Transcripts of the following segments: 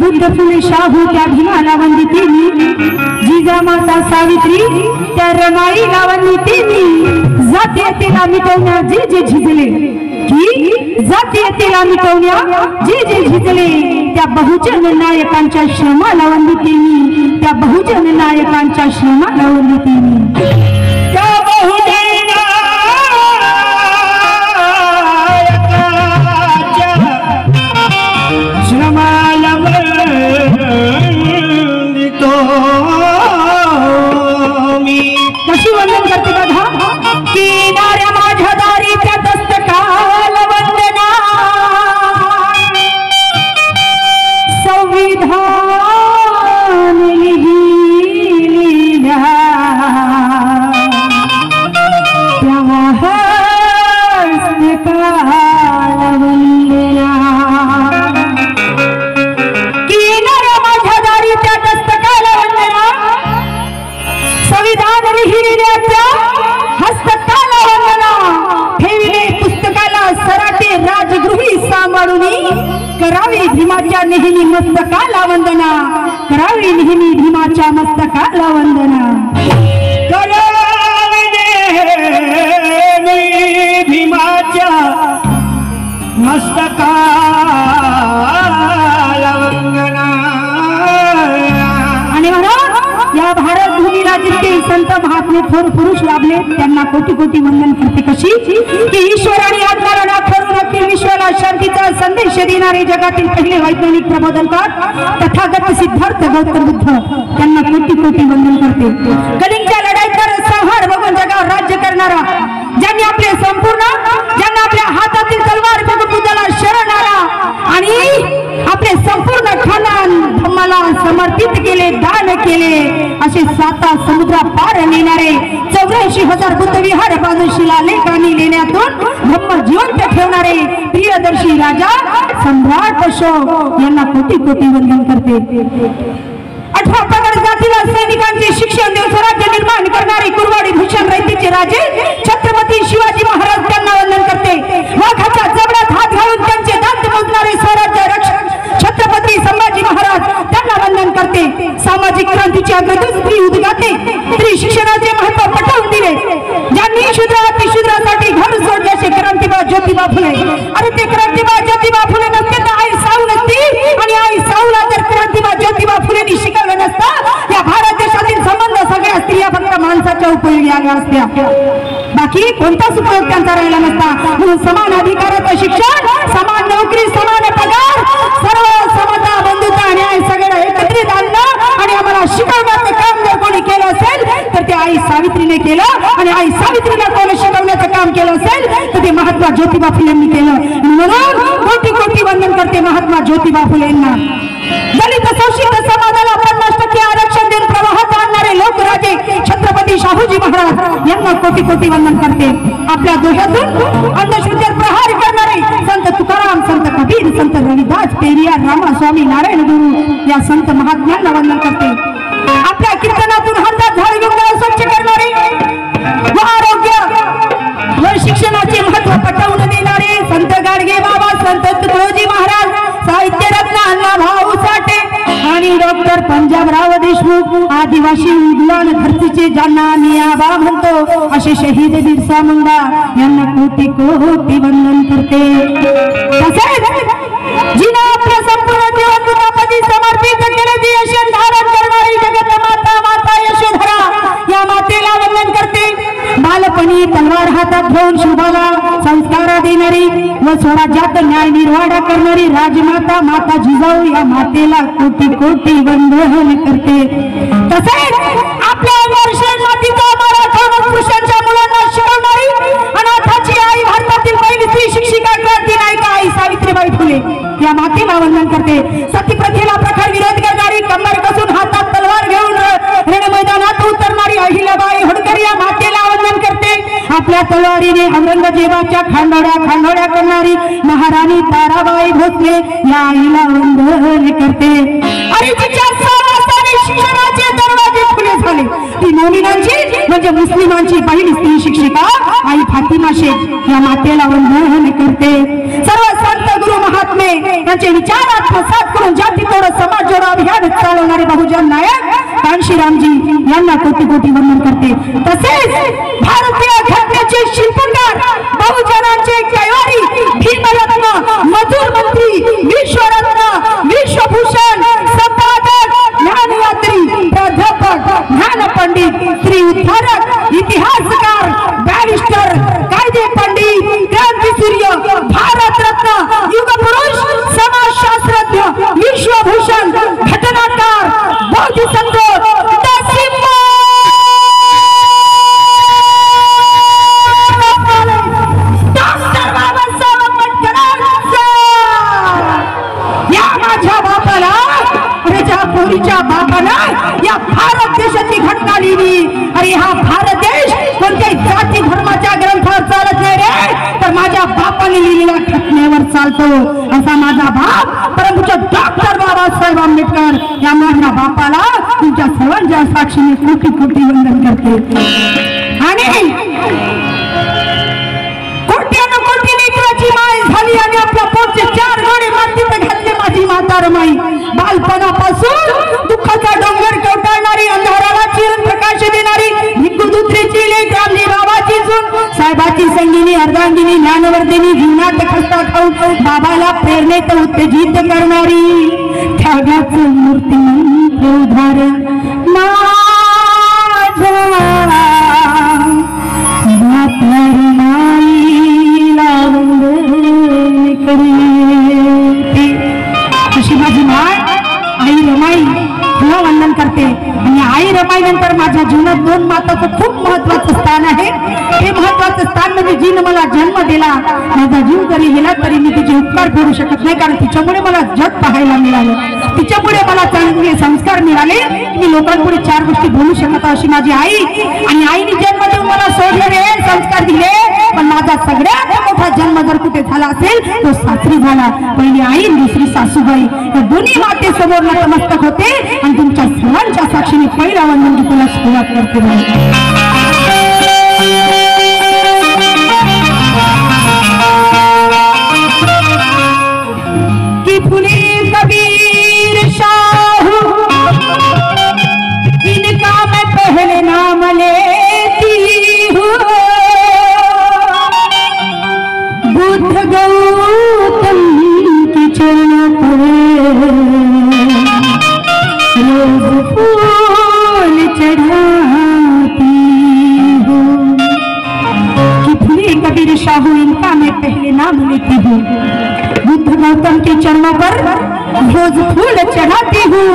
बुद्ध फुले शाहू त्या भीमाला वंदितेनी, जिजामाता सावित्री त्या रमाईला वंदितेनी, जातीयतेला मिटवण्या जे जे झिजले, की जातीयतेला मिटवण्या जे जे झिजले त्या बहुजन नायकांच्या श्रमाला वंदितेनी, त्या बहुजन नायकांच्या श्रमाला वंदितेनी, त्या बहुजन श्रमाला वंदितो मी। कशी वंदन करते बघा, की नाऱ्या माझ्या दारी त्या दस्तकाला वंदना, संविधान लिहिलेल्या त्या हस्तकाला वंदना, की नाऱ्या माझ्या दारी त्या दस्तकाला वंदना, संविधान लिहिलेल्या त्या हस्तकाला वंदना, ठेविले पुस्तकाला सराटे राजगृही सांभाळून, करावी भीमाच्या नेहमी मस्तकाला वंदना, करावी नेहमी भीमाच्या मस्तकाला वंदना, करावी नेहमी भीमाच्या मस्तकाला वंदना। आणि म्हणा या भारत भूमीला जितके संत महात्मे थोर पुरुष लाभले त्यांना कोटी कोटी वंदन करते। कशी की ईश्वराने आत्माला करून अखिल विश्वाला शांतीचा संदेश देणारे जगातील पहिले वैज्ञानिक प्रबोधनकार तथागत सिद्धार्थ गौतम बुद्ध त्यांना कोटी कोटी वंदन करते। कलिंगच्या लढाईत संहार बघून जगावर राज्य करणारा, ज्यांनी आपले संपूर्ण, ज्यांना आपल्या हातातील तलवार बघून बुद्धाला शरणारा आणि आपले संपूर्ण खानदान धम्माला समर्पित केले, दान केले, असे 7 समुद्र पार नेणारे 84,000 बुद्ध विहार बाजूशिला लेखांनी लेण्यातून धम्म जिवंत ठेवणारे प्रियदर्शी राजा सम्राट अशोक यांना कोटी कोटी वंदन करते। 18 पगड जातीला सैनिकांचे शिक्षण देऊन स्वराज्य निर्माण करणारे कुरवाडी भूषण रयतेचे राजे छत्रपती शिवाजी महाराज त्यांना वंदन करते। वाघाच्या जबड्यात हात घालून त्यांचे दात मोजणारे स्वराज्य रक्षक छत्रपती संभाजी महाराज त्यांना वंदन करते। सामाजिक क्रांतीचे अग्रदूत स्त्री उद्गाते, स्त्री शिक्षणाचे महत्त्व पटवून दिले, ज्यांनी शूद्र अतिशूद्रासाठी घर सोडले असे क्रांतिबा ज्योतिबा फुले। अरे ते क्रांतिबा ज्योतिबा फुले नसते तर आई साऊ नसती, आणि आई साऊला जर क्रांतिबा ज्योतिबा फुलेंनी शिकवलं नसतं या भारत देशातील संबंध सगळ्या स्त्रिया फक्त माणसाच्या उपयोगी आल्या असत्या, बाकी कोणताच उपयोग त्यांचा राहिला नसता। म्हणून समान अधिकाराचं शिक्षण, समान नोकरी, समान पगार, सर्व समता बंधुता न्याय सगळं एकत्रित आणणं आणि आम्हाला शिकवण्याचं काम जर कोणी केलं असेल तर ते आई सावित्रीने केलं, आणि आई सावित्रीला कोणी शिकवण्याचं काम केलं असेल तर ते महात्मा ज्योतिबा फुलेंनी केलं। म्हणून कोटी कोटी वंदन करते महात्मा ज्योतिबा फुलेंना। दलित शोषित समाजाला 50% आरक्षण देऊन प्रवाहात आणणारे लोकराजे छत्रपती शाहूजी महाराज यांना कोटी कोटी वंदन करते। आपल्या दोषातून अंधश्रद्धेवर प्रहार करणारे संत तुकाराम, संत कबीर, संत रविदास, पेरियार, रामास्वामी, नारायण गुरु या संत महात्म्यांना वंदन करते। आपल्या कीर्तनातून हातात झाड घेऊन स्वच्छ करणारे व आरोग्य व शिक्षणाचे महत्त्व पटवून देणारे संत गाडगे बाबा, संत तुकडोजी महाराज, साहित्य रत्न अण्णाभाऊ साठे आणि डॉक्टर पंजाबराव देशमुख, आदिवासी विद्वान धरतीचे ज्यांना आम्ही आबा म्हणतो असे शहीद बिरसा मुंडा यांना कोटी कोटी वंदन करते। तसेच जिने आपल्या संपूर्ण जीवन दुधापदी समर्पित केले ती यशस्वी धारण करणारी जगत माता माता यशोधरा या मातेला वंदन करते। बालपणी तलवार हातात घेऊन शुभाला संस्कार देणारी व स्वराज्यात न्याय निर्वाडा करणारी राजमाता माता जिजाऊ या मातेला कोटी कोटी वंदन करते। तसेच आपल्या वर्षण मातीचा मराठा पुरुषांच्या मुलांना शिकवणारी अनाथाची आई, भारतातील पहिली स्त्री शिक्षिका क्रांती नायिका आई सावित्रीबाई फुले या मातेला वंदन करते। सतीप्रथेला प्रखर विरोध करणारी, कंबर कसून हातात तलवार घेऊन रण मैदानात उतरणारी अहिल्याबाई होळकर या मातेला वंदन करते। आपल्या तलवारीने औरंगजेबाच्या खांडोड्या करणारी महाराणी ताराबाई भोसले या आईला वंदन करते। आणि तिच्या शिक्षणाचे दरवाजे खुले झाले ती मोमिनांची म्हणजे मुस्लिमांची पहिली स्त्री शिक्षिका आई फातिमा शेख या मातेला वंदन करते। सर्व संत गुरु महात्मे यांचे विचार आत्मसात करून जाती तोड अभियान चालवणारे बहुजन नायक कांशीरामजी यांना कोटी कोटी वंदन करते। तसेच भारतीय घटनेचे शिल्पकार बहुजनांचे कैवारी भीमरत्न मजूर मंत्री विश्वरत्न विश्वभूषण संपादक ज्ञानयात्री प्राध्यापक ज्ञान पंडित श्री उद्धारक इतिहासकार बॅरिस्टर कायदे पंडित क्रांतिसूर्य भारत रत्न युग पुरुष समाजशास्त्रज्ञ विश्वभूषण घटनाकार बौद्धिसंत या भारत देशाची घटना लिहिली। अरे हा भारत देश कोणत्याही जाती धर्माच्या ग्रंथावर चालत नाही रे, तर माझ्या बापाने लिहिलेल्या घटनेवर चालतो। असा माझा बाप परमपूज्य डॉक्टर बाबासाहेब आंबेडकर या माझ्या बापाला तुमच्या सर्वांच्या साक्षीने कोटी कोटी वंदन करते। आणि कोटी लेकराची माय झाली आणि आपल्या पोटचे 4 गोडे मातीत घातले माझी माता रमाई। बालपणापासून दुःखाचा डोंगर कवटाळणारी अंधाराला चिरून प्रकाश देणारी भिक्खुदुत्रीची लेक रामजी बाबाची सून साहेबाची संगिनी अर्धांगिनी ज्ञानवर्धिनी जीवनात खस्ता खाऊन बाबाला प्रेरणेत उत्तेजित करणारी त्यागाचं मूर्तिमंत उदाहरण अशी माझी माय आई रमाई तुला वंदन करते। आणि आई रमाई नंतर माझ्या जीवनात 2 माताचं खूप महत्वाचं स्थान आहे। हे महत्वाचं स्थान म्हणजे जिने मला जन्म दिला, माझा जीव जरी गेला तरी मी तिचे उपकार करू शकत नाही, कारण तिच्यामुळे मला जग पाहायला मिळालं, तिच्यामुळे मला चांगले संस्कार मिळाले, मी लोकांपुढे 4 गोष्टी बोलू शकत अशी माझी आई। आणि आईने जन्म देऊन मला सोडले रे, संस्कार दिले, पण माझा सगळ्यात मोठा जन्म जर कुठे झाला असेल तो सासरी झाला। पहिली आई दुसरी सासूबाई, या दोन्ही मातेसमोर नतमस्तक होते आणि तुमच्या सर्वांच्या साक्षीने पहिला वंदन तुला सुरुवात करते। कबीर शाहू इनका मैं पहले नाम लेती हूँ, बुद्ध गौतम के चरणों पर रोज फूल चढ़ाती हूँ। कि फुले कबीर शाहू इनका मैं पहले नाम लेती हूँ, बुद्ध गौतम के चरणों पर रोज फूल चढ़ाती हूँ,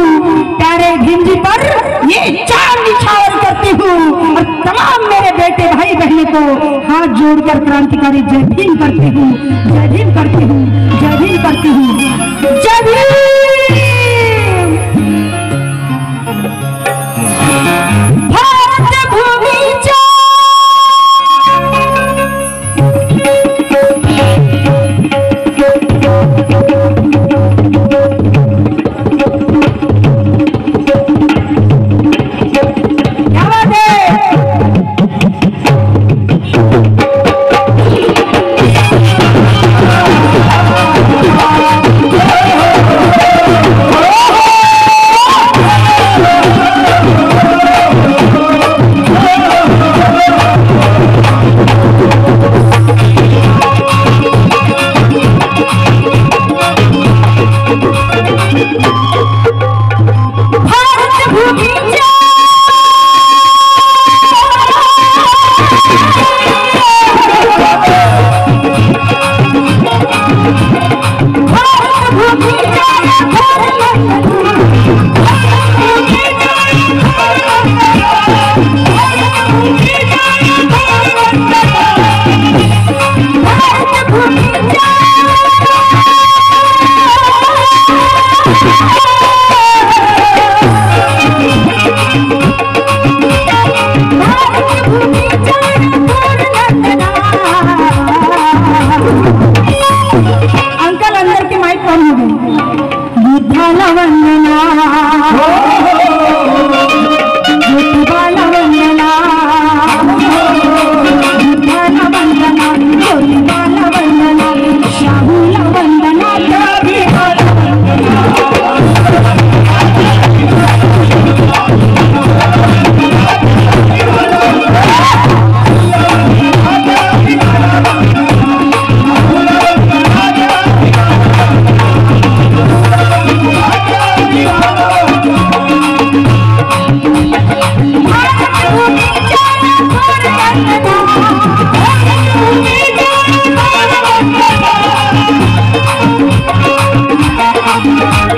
प्यारे भिंजी पर ये 4 निछावर करती हूँ, और तमाम मेरे बेटे भाई बहनों को हाथ जोड़कर क्रांतिकारी जय भीम करती हूँ, जय भीम करती हूँ, जय भीम करती हूँ, जय भीम। भारत भूमि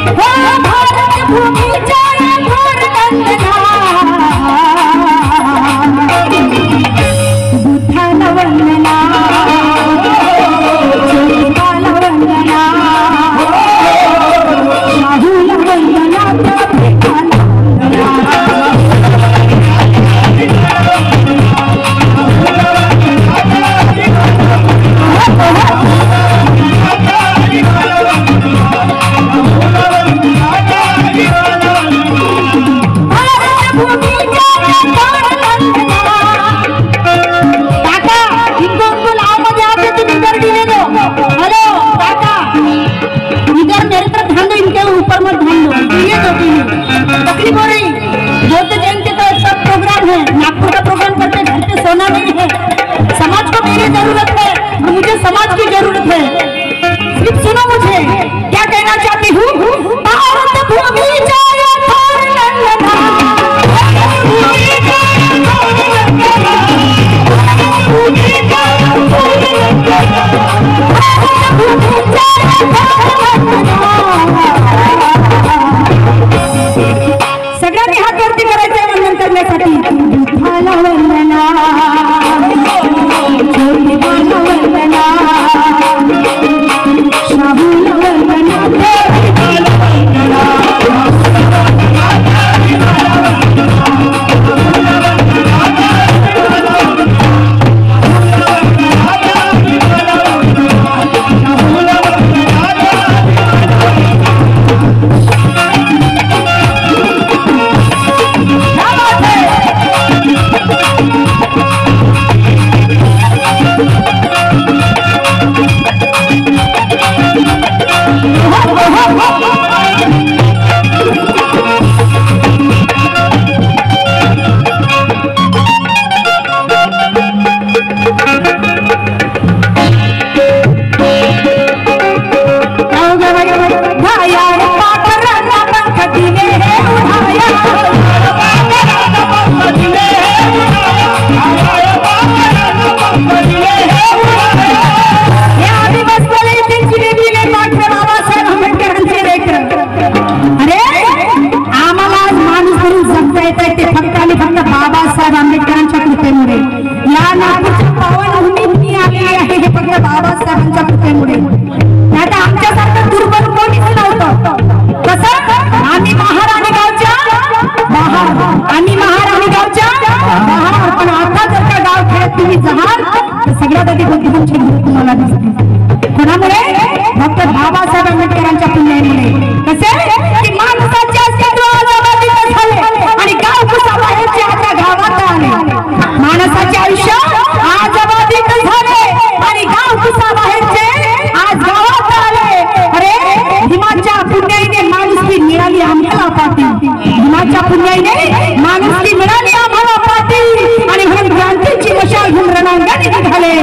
हो भारत भूमीच्या थोर वंदना बुद्धाला वंदना ज्योतिबाला वंदना शाहूला वंदना भेटाला नागपुर का प्रोग्राम करते घर पे सोना नहीं है। समाज को मेरी जरूरत है, मुझे समाज की जरूरत है। सिर्फ सुनो मुझे क्या कहना चाहती हूँ। भारत भूमि जाए थोर वंदना सगळ्यांनी हात वरती करायचे वंदन करण्यासाठी। बुद्धाला वंदना ज्योतिबाला वंदना शाहूला वंदना भेटाला वंदना बाबासाहेब आंबेडकरांच्या कृपेमुळे या नागपूरच्या पावन भूमीत मी आलेली आहे हे फक्त बाबासाहेबांच्या कृपेमुळे। आता आमच्यासारखं दुर्बल कोणीच नव्हतं। कसं आम्ही महाराणी गावच्या बाहेर पण आता जर का गाव खेळत तुम्ही जहाल तर सगळ्यात आधी बुद्धिमत्तेची तुम्हाला दिसते। कोणामुळे? डॉक्टर बाबासाहेब आंबेडकरांच्या पुण्यामुळे। कसे की माणसाचे अस्तित्व आजाबादीत झाले आणि गाव कुसाबाहेरचे आता गावात आले। माणसाचे आयुष्य आजाबादीत झाले आणि गाव कुसाबाहेरचे आज गावात आले। अरे भीमाच्या पुण्याईने माणुसकी मिळाली आम्हाला पाटील, भीमाच्या पुण्याईने माणुसकी मिळाली आम्हाला पाटील आणि म्हणून क्रांतीची मशाल घेऊन रणांगणी निघाले।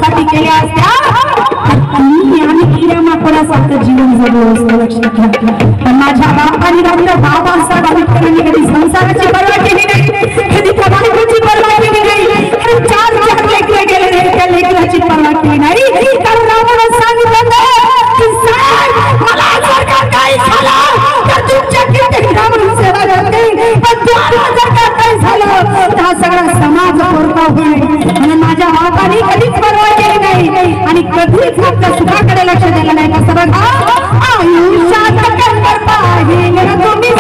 माझ्यासाठी केल्या असत्या तर मी आणि किड्या माकोडासारखं जीवन जगलो असतं. लक्षात घ्या. पण माझ्या बापाने डॉक्टर बाबासाहेब आंबेडकरांनी कधी संसाराची पर्वा केली नाही, कधी कमाईची पर्वा केली नाही, चार लेकरं गेले नाही त्या लेकराची पर्वा केली नाही. कारण आम्हाला सांगितलं की साहेब मला जर का काही झालं तर तुमच्या किती ग्रामीण सेवा करते, पण तुम्हाला जर का काही झालं तर हा सगळा समाज पोरका होईल. आणि माझ्या बापाने कधीच पर्वा केली नाही आणि कधीच आपल्या सुखाकडे लक्ष दिलं नाही. कसं बघा आयुष्यात कंबर पाहिजे तुम्ही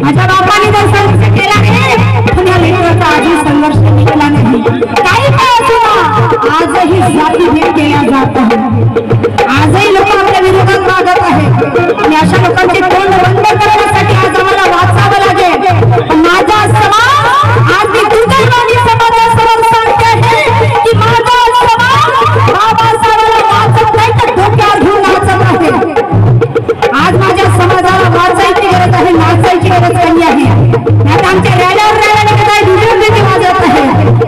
माझ्या बापाने जर संघर्ष केला आहे पुन्हा लेकराचा आजही संघर्ष केला नाही. काही काय असो आजही जाती भेद केल्या जात आहे. आजही लोक आपल्या विरोधात मागत आहेत आणि अशा लोकांचे तोंड बंद करण्यासाठी आज आम्हाला वाचावं लागेल. माझा समाज आज मी दुर्दैवानी समाजासमोर सांगते आहे की माझा समाज बाबासाहेबांना वाचत नाही तर डोक्यावर घेऊन नाचत आहे. आज माझ्या समाजाला वाचायची गरज आहे, नाचायची गरज नाही आहे. आमच्या रॅल्यावर काय वाजत आहे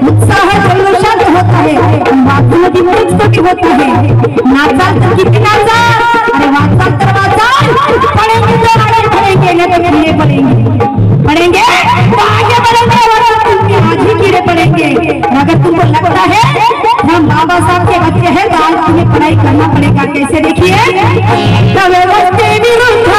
उत्साह बुद्धिमती मुळेच कमी होत आहे। नाचाल तर किती नाचा, अरे वाचाल तर वाचाल, पडेंगे तो आगे बढ़ेंगे, नहीं तो कीड़े पड़ेंगे तो आगे बढ़ेंगे, वरना तुम आज ही कीड़े पड़ेंगे। अगर तुमको लगता है हम बाबा साहब के बच्चे हैं तो आज तुम्हें पढ़ाई करना पड़ेगा। कैसे देखिए, व्यवस्था विरुद्ध